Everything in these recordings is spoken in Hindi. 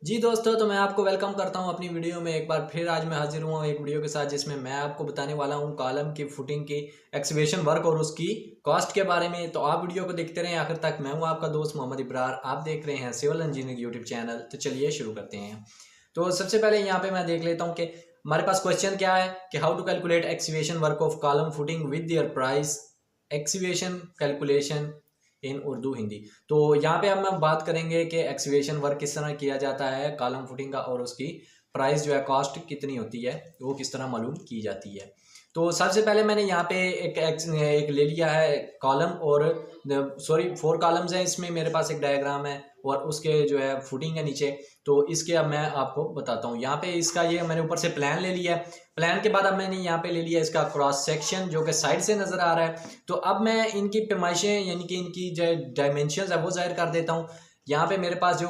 जी दोस्तों, तो मैं आपको वेलकम करता हूं अपनी वीडियो में। एक बार फिर आज मैं हाजिर हुआ हूं एक वीडियो के साथ, जिसमें मैं आपको बताने वाला हूं कॉलम की फुटिंग की एक्सकवेशन वर्क और उसकी कॉस्ट के बारे में। तो आप वीडियो को देखते रहें आखिर तक। मैं हूं आपका दोस्त मोहम्मद इब्रार, आप देख रहे हैं सिविल इंजीनियरिंग यूट्यूब चैनल। तो चलिए शुरू करते हैं। तो सबसे पहले यहाँ पे मैं देख लेता हूँ कि हमारे पास क्वेश्चन क्या है कि how to calculate excavation work of column footing with their price, excavation calculation in Urdu Hindi. तो यहाँ पे हम बात करेंगे कि एक्सकवेशन वर्क किस तरह किया जाता है कॉलम फुटिंग का, और उसकी प्राइस जो है कॉस्ट कितनी होती है वो किस तरह मालूम की जाती है। तो सबसे पहले मैंने यहाँ पे एक ले लिया है कॉलम, और सॉरी 4 कॉलम्स हैं इसमें। मेरे पास एक डायग्राम है और उसके जो है फुटिंग है नीचे। तो इसके अब मैं आपको बताता हूँ। यहाँ पे इसका ये मैंने ऊपर से प्लान ले लिया है। प्लान के बाद अब मैंने यहाँ पे ले लिया इसका क्रॉस सेक्शन जो कि साइड से नज़र आ रहा है। तो अब मैं इनकी पैमाइशें यानी कि इनकी जो डायमेंशन है वो जाहिर कर देता हूँ। यहाँ पे मेरे पास जो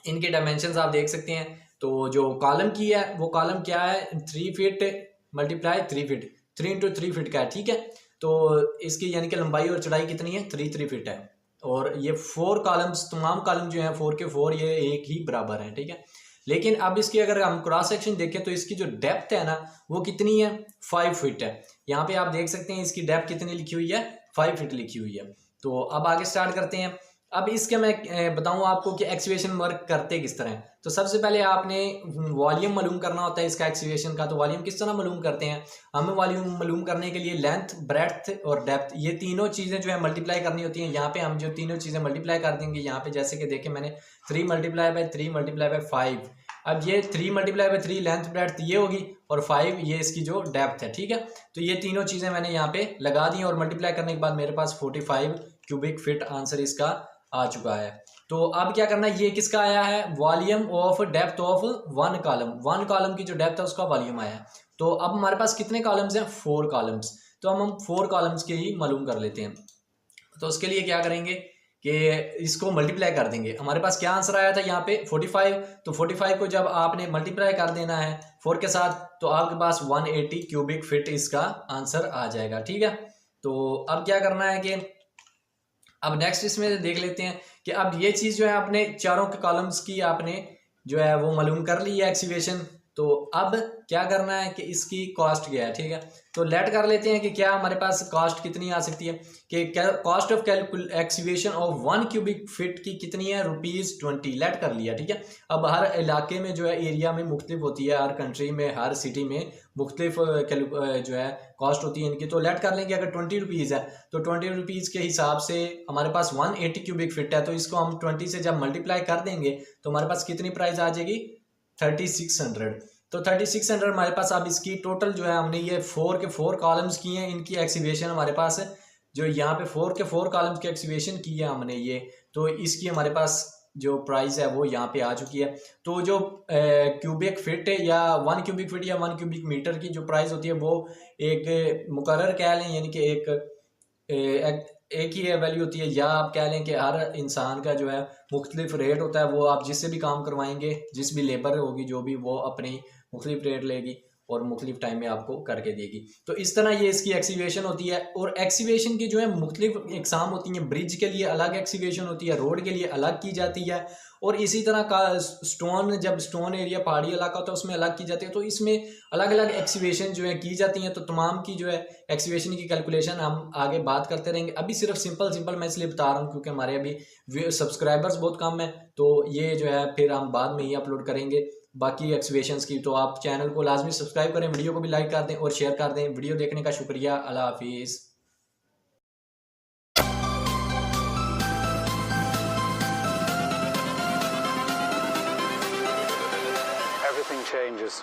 इनके डायमेंशन आप देख सकते हैं। तो जो कॉलम की है वो कॉलम क्या है, 3 feet multiply 3 feet, 3 into 3 feet का है, ठीक है। तो इसकी यानी कि लंबाई और चौड़ाई कितनी है, 3 फीट है। और ये 4 कॉलम्स, तमाम कॉलम जो हैं 4 के 4 ये एक ही बराबर हैं, ठीक है। लेकिन अब इसकी अगर हम क्रॉस सेक्शन देखें तो इसकी जो डेप्थ है ना वो कितनी है, 5 फीट है। यहाँ पे आप देख सकते हैं इसकी डेप्थ कितनी लिखी हुई है, 5 फीट लिखी हुई है। तो अब आगे स्टार्ट करते हैं। अब इसके मैं बताऊं आपको कि एक्सकवेशन वर्क करते किस तरह है। तो सबसे पहले आपने वॉल्यूम मालूम करना होता है इसका एक्सकवेशन का। तो वॉल्यूम किस तरह मालूम करते हैं, हमें वॉल्यूम मालूम करने के लिए लेंथ, ब्रेड्थ और डेप्थ, ये तीनों चीज़ें जो है मल्टीप्लाई करनी होती हैं। यहाँ पे हम जो तीनों चीज़ें मल्टीप्लाई कर देंगे, यहाँ पे जैसे कि देखें मैंने 3 मल्टीप्लाई बाई 3 मल्टीप्लाई बाई 5। अब ये 3 मल्टीप्लाई बाई 3 लेंथ ब्रेड्थ ये होगी, और 5 ये इसकी जो डेप्थ है, ठीक है। तो ये तीनों चीज़ें मैंने यहाँ पे लगा दी और मल्टीप्लाई करने के बाद मेरे पास 45 क्यूबिक फीट आंसर इसका आ चुका है। तो अब क्या करना है, ये किसका आया है, volume of depth of 1 column, 1 column की जो डेप्थ है उसका वॉल्यूम आया है। तो अब हमारे पास कितने कॉलम्स हैं, 4 कॉलम्स। तो हम 4 कॉलम्स के ही मालूम कर लेते हैं। तो उसके लिए क्या करेंगे कि इसको मल्टीप्लाई कर देंगे। हमारे पास क्या आंसर आया था यहाँ पे 45। तो 45 को जब आपने मल्टीप्लाई कर देना है 4 के साथ तो आपके पास 180 क्यूबिक फीट इसका आंसर आ जाएगा, ठीक है। तो अब क्या करना है कि अब नेक्स्ट इसमें देख लेते हैं कि अब ये चीज़ जो है आपने चारों के कॉलम्स की आपने जो है वो मालूम कर ली है एक्सकवेशन। तो अब क्या करना है कि इसकी कॉस्ट क्या है, ठीक है। तो लेट कर लेते हैं कि क्या हमारे पास कॉस्ट कितनी आ सकती है, कि cost of excavation of 1 cubic feet की कितनी है, ₹20। लेट कर लिया, ठीक है। अब हर इलाके में जो है एरिया में मुख्तलिफ होती है, हर कंट्री में हर सिटी में मुख्तलिफ जो है कॉस्ट होती है इनकी। तो लेट कर लेंगे अगर ₹20 है तो ₹20 के हिसाब से हमारे पास 180 क्यूबिक फीट है। तो इसको हम 20 से जब मल्टीप्लाई कर देंगे तो हमारे पास कितनी प्राइस आ जाएगी, 3600। तो 3600 हमारे पास। अब इसकी टोटल जो है हमने ये 4 के 4 कॉलम्स किए हैं, इनकी एक्सकवेशन हमारे पास है जो यहाँ पे 4 के 4 कॉलम्स की एक्सकवेशन की है हमने ये। तो इसकी हमारे पास जो प्राइस है वो यहाँ पे आ चुकी है। तो जो क्यूबिक फिट या 1 क्यूबिक फीट या 1 क्यूबिक मीटर की जो प्राइस होती है वो एक मुकर्रर कह लें, यानी कि एक ही वैल्यू होती है, या आप कह लें कि हर इंसान का जो है मुख्तलिफ रेट होता है। वो आप जिससे भी काम करवाएंगे, जिस भी लेबर होगी जो भी, वो अपनी मुख्तलिफ रेट लेगी और मुख्तलिफ टाइम में आपको करके देगी। तो इस तरह ये इसकी एक्सकवेशन होती है। और एक्सकवेशन की जो है मुख्तलिफ इकसाम होती हैं। ब्रिज के लिए अलग एक्सकवेशन होती है, रोड के लिए अलग की जाती है, और इसी तरह का स्टोन, जब स्टोन एरिया पहाड़ी इलाका होता है उसमें अलग की जाती है। तो इसमें अलग अलग एक्सकवेशन जो है की जाती हैं। तो तमाम की जो है एक्सकवेशन की कैलकुलेशन हम आगे बात करते रहेंगे। अभी सिर्फ सिंपल मैं इसलिए बता रहा हूँ क्योंकि हमारे अभी सब्सक्राइबर्स बहुत कम है। तो ये जो है फिर हम बाद में ही अपलोड करेंगे बाकी एक्सकवेशंस की। तो आप चैनल को लाजमी सब्सक्राइब करें, वीडियो को भी लाइक कर दें और शेयर कर दें। वीडियो देखने का शुक्रिया। अल्लाह हाफिज़। Everything changes.